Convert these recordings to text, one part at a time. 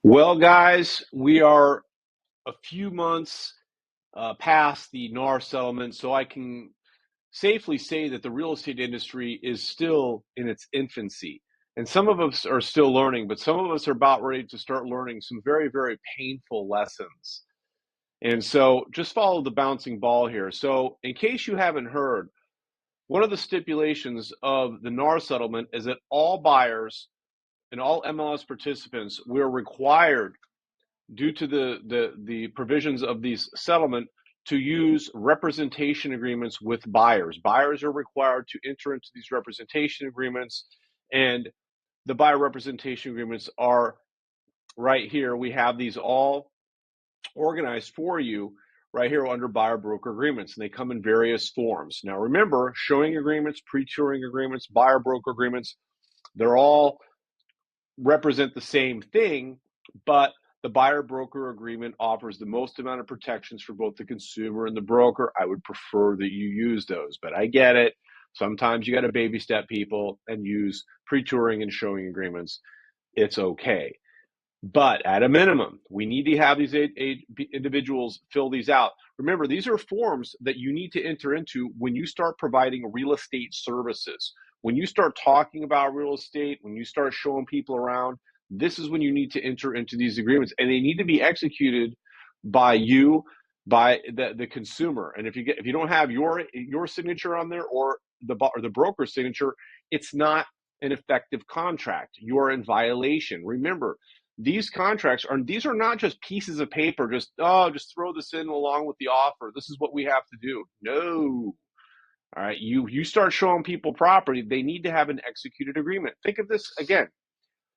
Well, guys, we are a few months past the NAR settlement, so I can safely say that the real estate industry is still in its infancy. And some of us are still learning, but some of us are about ready to start learning some very, very painful lessons. And so just follow the bouncing ball here. So, in case you haven't heard, one of the stipulations of the NAR settlement is that all buyers and all MLS participants, we're required due to the provisions of these settlement to use representation agreements with buyers. Buyers are required to enter into these representation agreements, and the buyer representation agreements are right here. We have these all organized for you right here under buyer broker agreements, and they come in various forms. Now remember, showing agreements, pre-touring agreements, buyer broker agreements, they're all represent the same thing, but the buyer broker agreement offers the most amount of protections for both the consumer and the broker. I would prefer that you use those, but I get it. Sometimes you got to baby step people and use pre-touring and showing agreements. It's okay. But at a minimum, we need to have these individuals fill these out. Remember, these are forms that you need to enter into when you start providing real estate services. When you start talking about real estate, when you start showing people around, this is when you need to enter into these agreements, and they need to be executed by you, by the consumer. And if you don't have your signature on there or the broker's signature, it's not an effective contract. You are in violation. Remember, these contracts are not just pieces of paper, just throw this in along with the offer. This is what we have to do. No. All right. You start showing people property, they need to have an executed agreement. Think of this again.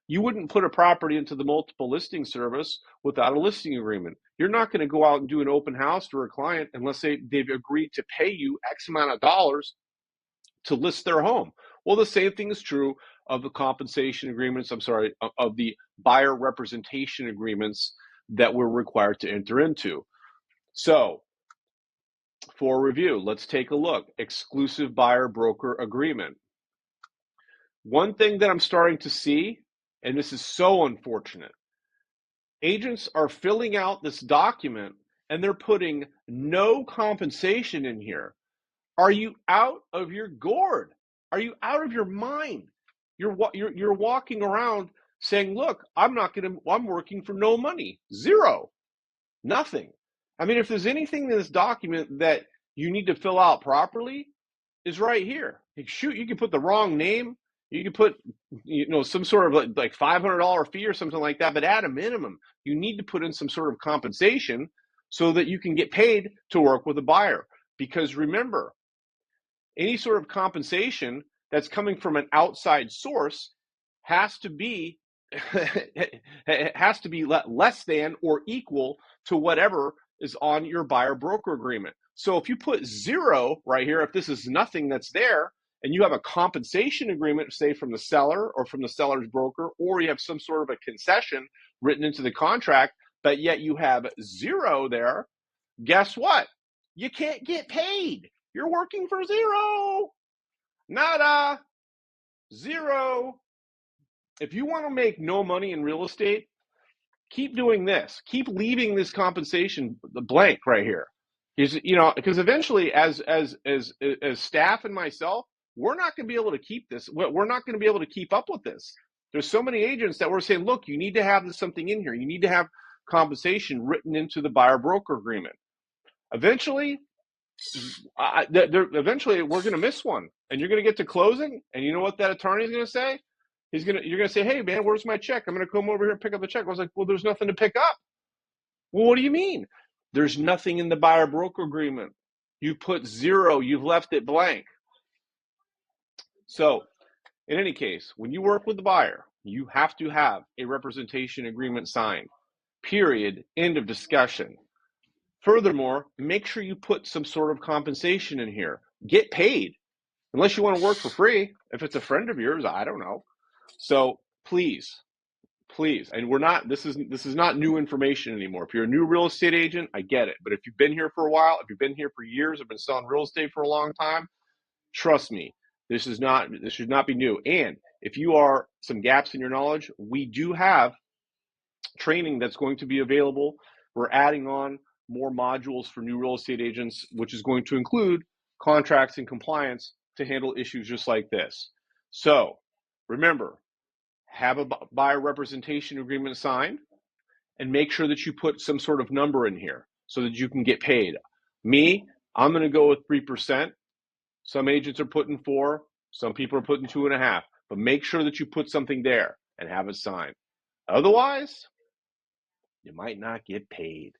You wouldn't put a property into the multiple listing service without a listing agreement. You're not going to go out and do an open house for a client unless they've agreed to pay you X amount of dollars to list their home. Well, the same thing is true of the compensation agreements, of the buyer representation agreements that we're required to enter into. So, for review, let's take a look. Exclusive buyer broker agreement. One thing that I'm starting to see, and this is so unfortunate, agents are filling out this document and they're putting no compensation in here. Are you out of your gourd? Are you out of your mind? You're walking around saying, "Look, I'm working for no money, zero, nothing." I mean, if there's anything in this document that you need to fill out properly, is right here. Shoot, you can put the wrong name, you can put some sort of like $500 fee or something like that, but at a minimum, you need to put in some sort of compensation so that you can get paid to work with a buyer. Because remember, any sort of compensation that's coming from an outside source has to be less than or equal to whatever is on your buyer broker agreement. So if you put zero right here, if this is nothing that's there, and you have a compensation agreement, say from the seller or from the seller's broker, or you have some sort of a concession written into the contract, but yet you have zero there, guess what? You can't get paid. You're working for zero. Nada. Zero. If you want to make no money in real estate, keep doing this. Keep leaving this compensation blank right here. Because eventually, as staff and myself, we're not going to be able to keep this. We're not going to be able to keep up with this. There's so many agents that we're saying, look, you need to have something in here. You need to have compensation written into the buyer broker agreement. Eventually, we're going to miss one, and you're going to get to closing, and you know what that attorney is going to say? You're going to say, "Hey, man, where's my check? I'm going to come over here and pick up the check." I was like, "Well, there's nothing to pick up." Well, what do you mean? There's nothing in the buyer broker agreement. You put zero. You've left it blank. So, in any case, when you work with the buyer, you have to have a representation agreement signed. Period. End of discussion. Furthermore, make sure you put some sort of compensation in here. Get paid. Unless you want to work for free. If it's a friend of yours, I don't know. So please, and this is not new information anymore. If you're a new real estate agent, I get it. But if you've been here for a while, if you've been here for years, have been selling real estate for a long time, trust me, this should not be new. And if you are some gaps in your knowledge, we do have training that's going to be available. We're adding on more modules for new real estate agents, which is going to include contracts and compliance to handle issues just like this. So remember, have a buyer representation agreement signed and make sure that you put some sort of number in here so that you can get paid. Me, I'm going to go with 3%. Some agents are putting 4%, some people are putting 2.5%, but make sure that you put something there and have it signed. Otherwise, you might not get paid.